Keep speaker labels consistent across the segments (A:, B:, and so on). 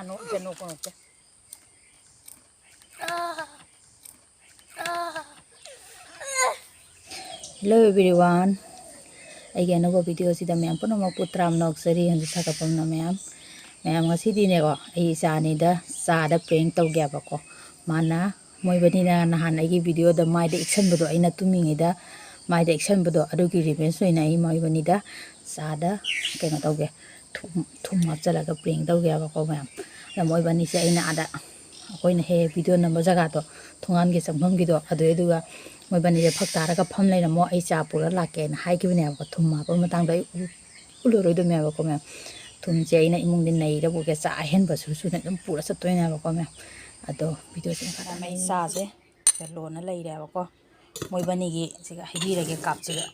A: ano jeno kono te hello everyone again no video sida myam puno ma putram noksari hanji thakapam na myam ngasi di ne ko ai sa ni da sa da prank taw gya ba ko mana moi bani na nahan ai gi video da mai da action bodo ai na tumi ngi da mai da action bodo adu gi revenge soina ai moi bani da sa da ke na taw ge thum ma chala ga prank taw gya ba ko myam da moi bani se ai na ada koi na he video number jaga to thongan ge sampham gi do adu edu ga moi bani je phak tara ka pham lai na mo ai cha pura la ke na hai gi ne ko thum ma pa matang dai ulo roi do me ba ko myam thum je ina imung din nei da bu ke cha hen ba su su na dum pura sa toy na ba ko myam ado video sin kha mai sa se lo na lai ra ba ko moi bani gi siga hi ra ge kap chi ga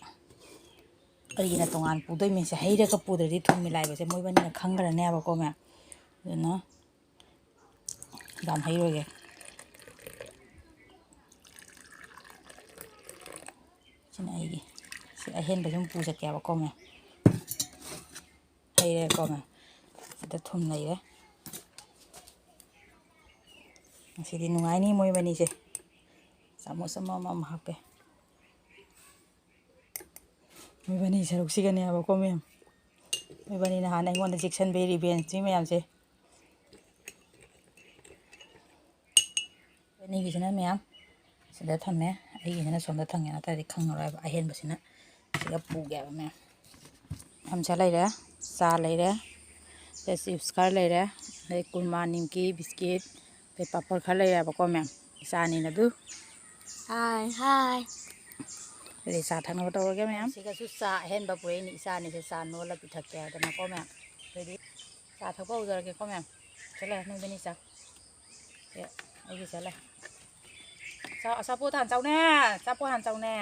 A: ari na tongan pu doi me se hai ra ka pu de thum mi lai ba se moi bani na khang ra ne ba ko myam na dam hai ro ge sin ai gi si a hen ba jum pu sa kya ba ko myam hay re ko myam da thum nei re si di nungai ni moi bani se samosa mama ha pe moi bani saruk si ga ne ba ko myam moi bani na han ai ngon da section be revenge mi myam se bani gi sina myam sida thamme ai gi na som da thang ya ta ri khang ra ba a hen ba sina siga pu ga ba myam ham cha lai re sa lai re te chips khar lai re le kurma nimki biscuit te papar khar lai ra ba ko myam isa ni na du
B: hi
A: le sa thang na to ga myam siga su sa hen ba pure ni isa ni se sa no la pi thak ya da na ko myam ready sa thak ba u ra ke ko myam chala nang bani sa ye ai gi chala sa po than chau nè sa po han chau nè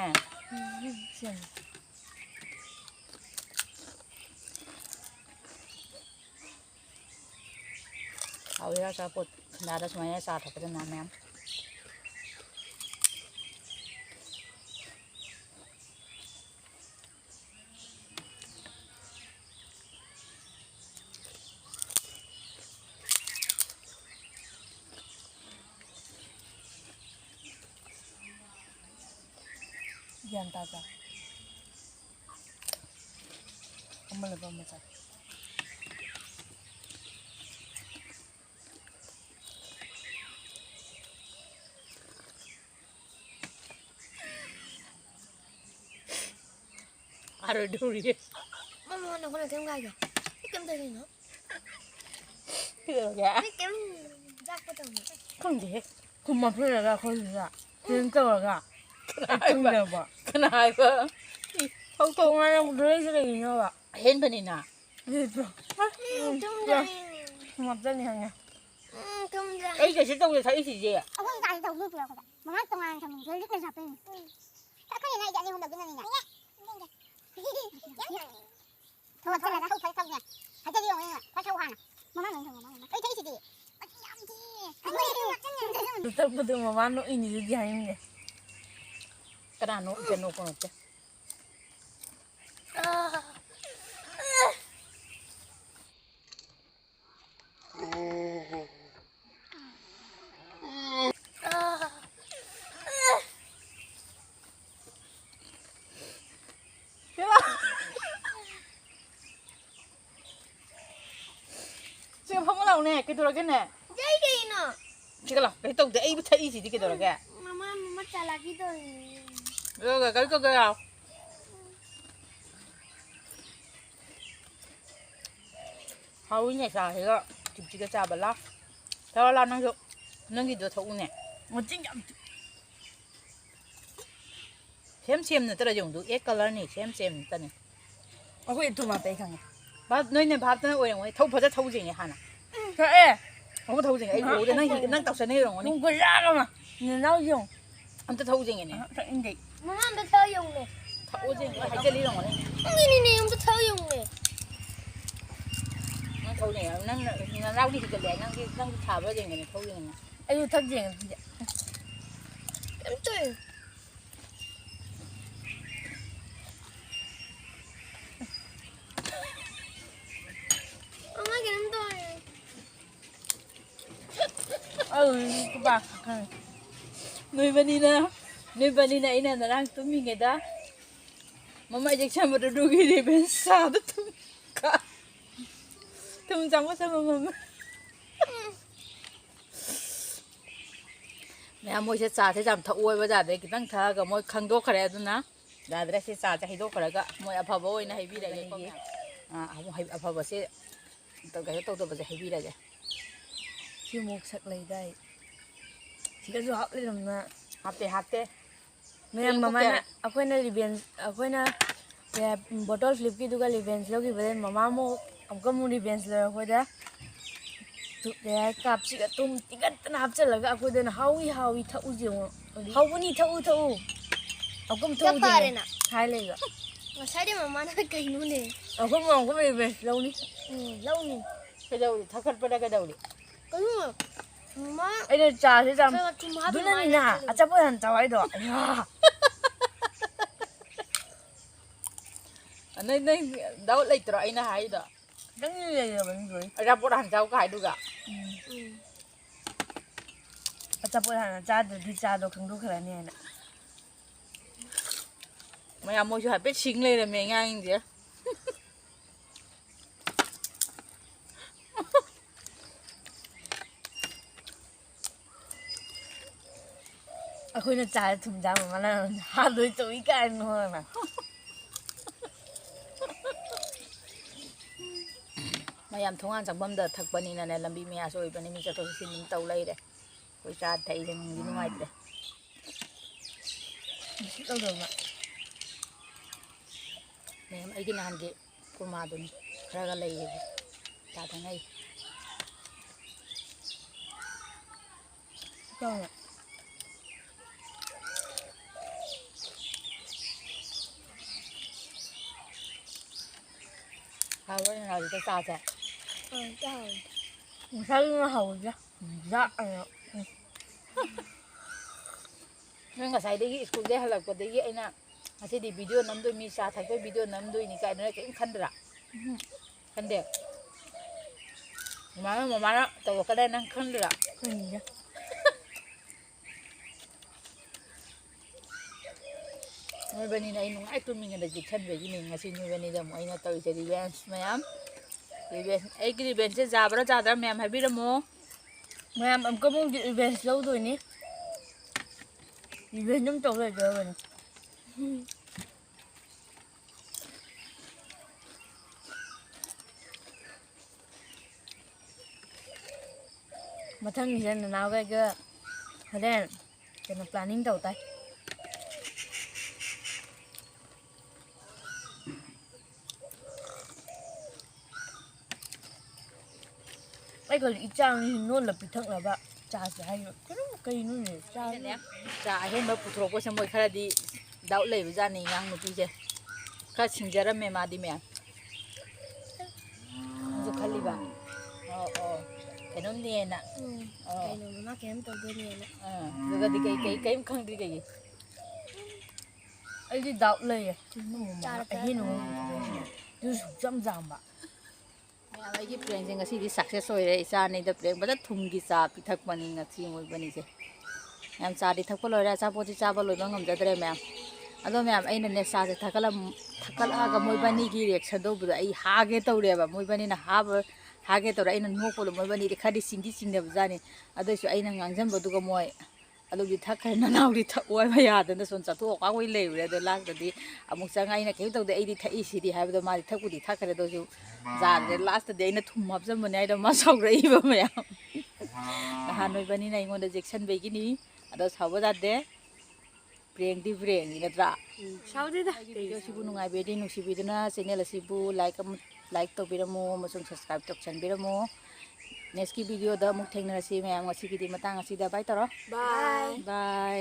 A: เอาเยอะจะปวดดาดสมัยนี้สาดไปจนน้ำแม่ยันตาจ้ะทำอะไรบ้างมั้ยจ๊ะอะไรดูดิ
B: Mama nó có là kem gai kìa cái kem đây này nó
A: คืออะไรแก
B: cái kem rác cái tầng này
A: ข้างเดีย
C: คุณมาเพื่อนอะไรคนอื่นอ่ะเพื่อนเจออ่ะไอ้จุ่มเดียวอ่ะ
A: ขนาดก็
C: เขาโตมาแล้วมันได้อะไรอย่างเงี้ยอ่ะ
A: เห็นปะนี่นะ
C: นี่ตัว
B: kem đây
C: มันจะยังไง
B: kem đây
A: ไอ้เจ้าชิโต้จะใช้สีเจี๋ย
B: ông ấy dài đầu như kiểu vậy mà nó tông ăn thằng dưới cái sạp lên cái này này dạng như hôm đầu cái này này thôi cái này nó không phải không nha phải cái gì không nha phải sâu hàng mà nó nồng nồng ấy thấy gì
C: แต่พอดีมาวันนู้นอินดี้จะยังไง
A: กระดานโน้ตเจนโน้ตคนละ 지금 한번 나오네. 그 돌아겠네.
B: dây đi nè
A: 지금 라. 또 에이 부터 이지 디게 돌아게.
B: mama trả lại cái rồi
A: 여기 cái. 하우 이네 자 이거 집지게 잡을라. 잡을라 는 저. 능기도 더우네.
C: มันจริงจัง
A: 샘샘는 떨어져도 이 컬러니 샘샘 떠네.
C: เอาไปตัวมาไปกัน
A: 밥 너희는 밥 떠는 오래 뭐 더 버자 터우징이 하나.
C: เฮ้ย
A: 어 터우징. 아이고 오래 난 떡서 내려온
C: มึง
A: 거니.
C: ก็ยากอ่ะเนี่ยน้าอยู่
A: 아무튼 터우징이네.
C: ถ้าอินดี้
B: mama ăn bơ thơ dùng nè
A: 터우징. 할게 이런 거니.
B: đi nè ông bơ thơ dùng nè
A: 난 터우징. 난 라우디 그 내. 난 잡아징이네 터우징이네.
C: ไอ้ยูทักเจง
B: em chơi mama cái em chơi
C: กูปากข้าง
A: ꯅꯣꯏꯕꯅꯤꯅ ꯑꯩꯅ ꯉꯔꯥꯡ ꯇꯨꯝꯃꯤꯉꯩꯗ ꯃꯃꯥ injection ꯃꯗꯨꯒꯤ ꯔꯤꯕꯦꯟ ꯁꯥꯗ ꯊꯨꯝ ꯆꯪꯕ ꯃꯃꯥ ꯃꯌꯥꯝ ꯃꯣꯏꯁꯦ ꯆꯥꯁꯦ ꯌꯥꯝ ꯊꯛꯑꯣꯏꯕ ꯖꯥꯗꯩ ꯈꯤꯇꯪ ꯊꯛꯑꯒ ꯃꯣꯏ ꯈꯪꯗꯣꯛꯈ꯭ꯔꯦ ꯑꯗꯨꯅ ꯌꯥꯗ꯭ꯔꯦ ꯁꯤ ꯆꯥꯁꯦ ꯍꯩꯗꯣꯛꯈ꯭ꯔꯒ ꯃꯣꯏ ꯑꯐꯕ ꯑꯣꯏꯅ ꯍꯩꯕꯤꯔꯒꯦꯀꯣ ꯑꯐꯕꯁꯦ ꯀꯩꯅꯣ ꯇꯧꯗꯕꯁꯦ ꯍꯩꯕꯤꯔꯒꯦ
C: ꯁꯤꯃꯨꯛ ꯁꯛ ꯂꯩꯗꯥꯏ ꯁꯤꯒꯁꯨ ꯍꯥꯞꯂꯤꯗꯝꯅ
A: ꯍꯥꯞꯇꯦ
C: ꯃꯌꯥꯝ ꯃꯃꯥꯅ ꯑꯩꯈꯣꯏꯅ ꯔꯤꯚꯦꯟꯁ ꯑꯩꯈꯣꯏꯅ ꯕꯣꯇꯜ ꯐ꯭ꯂꯤꯞꯀꯤꯗꯨꯒ ꯔꯤꯚꯦꯟꯁ ꯂꯧꯈꯤꯕꯗꯩ ꯃꯃꯥꯃꯨꯛ ꯑꯃꯨꯛ ꯔꯤꯚꯦꯟꯁ ꯂꯧꯔꯛꯄꯗ ꯀꯥꯞꯁꯤꯒ ꯇꯨꯝ ꯇꯤꯡꯒꯠꯇꯅ ꯍꯥꯞꯆꯤꯜꯂꯒ ꯑꯩꯈꯣꯏꯗꯅ ꯍꯥꯎꯏ ꯊꯛꯎꯁꯤ ꯌꯦꯡꯉꯣ ꯍꯥꯎꯕꯅꯤ ꯊꯛꯎ ꯑꯃꯨꯛ ꯊꯛꯎ ꯍꯥꯏ ꯂꯩꯕ
B: ꯉꯁꯥꯏꯗꯤ ꯃꯃꯥꯅ ꯀꯩꯅꯣꯅꯦ
C: ꯑꯃꯨꯛ ꯔꯤꯚꯦꯟꯁ ꯂꯧꯅꯤ
B: ꯂꯧꯅꯤ
A: ꯀꯩꯗꯧꯔꯤ ꯊꯛꯀꯠꯄꯗ ꯀꯩꯗꯧꯔꯤ
B: ꯀꯩꯅꯣ ꯃꯃꯥ
C: ꯑꯩꯅ ꯆꯥꯁꯦ ꯌꯥꯝ
B: ꯊꯨꯝ ꯍꯥꯞꯄꯤ
C: ꯑꯗꯨꯅꯅꯤꯅ ꯑꯆꯥꯄꯣꯠ ꯍꯥꯟꯅ ꯆꯥꯎ ꯍꯥꯏꯗꯣ
A: ꯅꯪ ꯗꯥꯎꯠ ꯂꯩꯇ꯭ꯔꯣ ꯑꯩꯅ ꯍꯥꯏꯗꯣ
C: ꯈꯤꯇꯪ ꯂꯩꯔꯕꯅꯤ ꯂꯣꯏ
A: ꯑꯆꯥꯄꯣꯠ ꯍꯟꯖꯥꯎ ꯀꯥꯏꯗꯨꯒ
C: ꯑꯆꯥꯄꯣꯠ ꯍꯥꯟꯅ ꯆꯥꯗ꯭ꯔꯗꯤ ꯆꯥꯗꯣ ꯈꯪꯗꯣꯛꯈ꯭ꯔꯅꯤ ꯍꯥꯏꯅ
A: ꯃꯌꯥꯝ ꯃꯣꯏꯁꯨ ꯍꯥꯏꯐꯦꯠ ꯁꯤꯡ ꯂꯩꯔꯝꯃꯦ ꯑꯉꯥꯡꯁꯤꯡꯁꯦ
C: ꯑꯩꯈꯣꯏꯅ ꯆꯥꯔ ꯊꯨꯝ ꯆꯥꯕ ꯃꯥꯅ ꯍꯥꯗꯣꯏ ꯇꯧꯏ ꯀꯥꯏꯅ ꯍꯣꯏꯅ
A: ꯃꯌꯥꯝ ꯊꯣꯡꯒꯥꯟ ꯆꯪꯐꯝꯗ ꯊꯛꯄꯅꯤꯅꯅꯦ ꯂꯝꯕꯤ ꯃꯌꯥꯁꯨ ꯑꯣꯏꯕꯅꯤ ꯃꯤ ꯆꯠꯊꯣꯛ ꯆꯠꯁꯤꯟ ꯑꯗꯨꯝ ꯇꯧ ꯂꯩꯔꯦ ꯑꯩꯈꯣꯏ ꯆꯥ ꯊꯛꯏꯁꯦ ꯅꯨꯡꯗꯤ ꯅꯨꯡꯉꯥꯏꯇ꯭ꯔꯦ
C: ꯇꯧꯗꯕ
A: ꯃꯌꯥꯝ ꯑꯩꯒꯤ ꯅꯍꯥꯟꯒꯤ ꯀꯨꯔꯃꯥꯗꯨꯅꯤ ꯈꯔꯒ ꯂꯩꯌꯦ ꯆꯥ ꯊꯛꯅꯩ
C: ꯇꯧꯅ
A: ꯍꯥꯎꯕꯅꯤ ꯍꯧꯖꯤꯛꯇ ꯆꯥꯁꯦ
C: ꯉꯁꯥꯏꯗꯨꯅ ꯍꯧꯖꯦ
A: ꯅꯣꯏ ꯉꯁꯥꯏꯗꯒꯤ ꯁ꯭ꯀꯨꯜꯗꯩ ꯍꯜꯂꯛꯄꯗꯒꯤ ꯑꯩꯅ ꯉꯁꯤꯗꯤ ꯚꯤꯗꯤꯑꯣ ꯅꯝꯗꯣꯏ ꯆꯥ ꯊꯛꯄꯩ ꯚꯤꯗꯤꯑꯣ ꯅꯝꯗꯣꯏꯅꯤ ꯀꯥꯏꯗꯅ ꯀꯔꯤꯝ ꯈꯟꯗ꯭ꯔꯥ ꯈꯟꯗꯦ ꯃꯃꯥꯅ ꯇꯧꯔꯛꯀꯗ꯭ꯔꯥ ꯅꯪ ꯈꯟꯗ꯭ꯔꯥ ꯅꯣꯏꯕꯅꯤꯅ ꯑꯩ ꯅꯨꯡꯉꯥꯏ ꯇꯨꯝꯃꯤꯉꯩꯗ ꯖꯤꯛꯁꯟꯕꯒꯤꯅꯤ ꯉꯁꯤ ꯅꯣꯏꯕꯅꯤꯗ ꯑꯃꯨꯛ ꯑꯩꯅ ꯇꯧꯔꯤꯁꯦ ꯔꯤꯚꯦꯟꯁ ꯃꯌꯥꯝ ꯑꯩꯒꯤ ꯔꯤꯚꯦꯟꯁꯁꯦ ꯆꯥꯕ꯭ꯔꯥ ꯆꯥꯗ꯭ꯔꯥ ꯃꯌꯥꯝ ꯍꯥꯏꯕꯤꯔꯝꯃꯣ
C: ꯃꯌꯥꯝ ꯑꯃꯨꯛꯀꯃꯨꯛ ꯔꯤꯚꯦꯟꯁ ꯂꯧꯗꯣꯏꯅꯤ ꯔꯤꯚꯦꯟꯁ ꯑꯗꯨꯝ ꯇꯧ ꯂꯩꯗꯧꯔꯕꯅꯤ ꯃꯊꯪꯒꯤꯁꯦ ꯅꯅꯥꯎꯒꯩꯒ ꯍꯣꯔꯦꯟ ꯀꯩꯅꯣ ꯄ꯭ꯂꯥꯅꯤꯡ ꯇꯧ ꯇꯥꯏ ꯑꯩꯈꯣꯏ ꯏꯆꯥꯅꯤ ꯅꯣꯜꯂ ꯄꯤꯊꯛꯅꯕ ꯆꯥꯁꯦ ꯍꯥꯏꯅ ꯀꯩꯅꯣꯅꯦ
A: ꯆꯥ ꯑꯍꯦꯟꯕ ꯄꯨꯊꯣꯔꯛꯄꯁꯦ ꯃꯣꯏ ꯈꯔꯗꯤ ꯗꯥꯎꯠ ꯂꯩꯕꯖꯥꯠꯅꯤ ꯑꯉꯥꯡ ꯅꯨꯄꯤꯁꯦ ꯈꯔ ꯁꯤꯡꯖꯔꯝꯃꯦ ꯃꯥꯗꯤ ꯃꯌꯥꯝ ꯅꯪꯁꯨ ꯈꯜꯂꯤꯕ ꯀꯩꯅꯣꯝꯅꯦꯅ
B: ꯀꯩꯅꯣ ꯃꯃꯥ ꯀꯩꯅꯣꯝ ꯇꯧꯗꯣꯏꯅꯦꯅ
A: ꯑꯗꯨꯒꯗꯤ ꯀꯔꯤꯝ ꯈꯪꯗ꯭ꯔꯤ ꯀꯩꯒꯤ
C: ꯑꯩꯗꯤ ꯗꯥꯎꯠ ꯂꯩꯌꯦ
B: ꯆꯥꯔꯛꯄ
C: ꯑꯗꯨ ꯁꯨꯡꯆꯝ ꯆꯥꯝꯕ
A: ꯃꯌꯥꯝ ꯑꯩꯒꯤ ꯄ꯭ꯔꯦꯡꯁꯦ ꯉꯁꯤꯗꯤ ꯁꯛꯁꯦꯁ ꯑꯣꯏꯔꯦ ꯏꯆꯥꯅꯤꯗ ꯄ꯭ꯔꯦꯡ ꯐꯖꯅ ꯊꯨꯝꯒꯤ ꯆꯥ ꯄꯤꯊꯛꯄꯅꯤ ꯉꯁꯤ ꯃꯣꯏꯕꯅꯤꯁꯦ ꯃꯌꯥꯝ ꯆꯥꯗꯤ ꯊꯛꯄ ꯂꯣꯏꯔꯦ ꯑꯆꯥꯄꯣꯠꯇꯤ ꯆꯥꯕ ꯂꯣꯏꯕ ꯉꯝꯖꯗ꯭ꯔꯦ ꯃꯌꯥꯝ ꯑꯗꯣ ꯃꯌꯥꯝ ꯑꯩꯅꯅꯦ ꯆꯥꯁꯦ ꯊꯛꯀꯠꯂꯛꯑꯒ ꯃꯣꯏꯕꯅꯤꯒꯤ ꯔꯤꯌꯦꯛꯁꯟ ꯇꯧꯕꯗꯣ ꯑꯩ ꯍꯥꯒꯦ ꯇꯧꯔꯦꯕ ꯃꯣꯏꯕꯅꯤꯅ ꯍꯥꯒꯦ ꯇꯧꯔꯦ ꯑꯩꯅ ꯅꯣꯛꯄꯗꯣ ꯃꯣꯏꯕꯅꯤꯗꯤ ꯈꯔꯗꯤ ꯆꯤꯡꯅꯕꯖꯥꯠꯅꯤ ꯑꯗꯨꯏꯁꯨ ꯑꯩꯅ ꯉꯥꯡꯁꯤꯟꯕꯗꯨꯒ ꯃꯣꯏ ꯑꯗꯨꯗꯤ ꯊꯛꯈ꯭ꯔꯦ ꯅꯅꯥꯎꯗꯤ ꯊꯛꯑꯣ ꯍꯥꯏꯕ ꯌꯥꯗꯅ ꯁꯣꯝ ꯆꯠꯊꯣꯛꯑ ꯀꯥꯎꯏ ꯂꯩꯔꯨꯔꯦ ꯑꯗꯣ ꯂꯥꯁꯇꯗꯤ ꯑꯃꯨꯛ ꯆꯪꯉ ꯑꯩꯅ ꯀꯩꯝ ꯇꯧꯗꯦ ꯑꯩꯗꯤ ꯊꯛꯏꯁꯤꯗꯤ ꯍꯥꯏꯕꯗꯣ ꯃꯥꯗꯤ ꯊꯛꯄꯨꯗꯤ ꯊꯛꯈ꯭ꯔꯦ ꯑꯗꯨꯁꯨ ꯖꯥꯔꯁꯦ ꯂꯥꯁꯇꯗꯤ ꯑꯩꯅ ꯊꯨꯝ ꯍꯥꯞꯆꯟꯕꯅꯦ ꯍꯥꯏꯗꯣ ꯃꯥ ꯁꯥꯎꯔꯛꯏꯕ ꯃꯌꯥꯝ ꯅꯍꯥꯟ ꯑꯣꯏꯕꯅꯤꯅ ꯑꯩꯉꯣꯟꯗ ꯖꯦꯛꯁꯟꯕꯒꯤꯅꯤ ꯑꯗꯣ ꯁꯥꯎꯕ ꯌꯥꯗꯦ ꯄ꯭ꯔꯦꯡꯗꯤ ꯄ꯭ꯔꯦꯡꯅꯤ ꯅꯠꯇ꯭ꯔꯥ
C: ꯁꯥꯎꯗꯦꯗ
A: ꯚꯤꯗꯤꯑꯣꯁꯤꯕꯨ ꯅꯨꯡꯉꯥꯏꯕꯤꯔꯗꯤ ꯅꯨꯡꯁꯤꯕꯤꯗꯨꯅ ꯆꯦꯅꯦꯜ ꯑꯁꯤꯕꯨ ꯂꯥꯏꯛ ꯇꯧꯕꯤꯔꯝꯃꯨ ꯑꯃꯁꯨꯡ ꯁꯕꯁꯀ꯭ꯔꯥꯏꯕ ꯇꯧꯁꯟꯕꯤꯔꯝꯃꯨ ꯅꯦꯛꯁꯀꯤ ꯚꯤꯗꯤꯑꯣꯗ ꯑꯃꯨꯛ ꯊꯦꯡꯅꯔꯁꯤ ꯃꯌꯥꯝ ꯉꯁꯤꯒꯤꯗꯤ ꯃꯇꯥꯡ ꯑꯁꯤꯗ ꯕꯥꯏ ꯇꯧꯔꯣ
B: ꯕꯥꯏ
A: ꯕꯥꯏ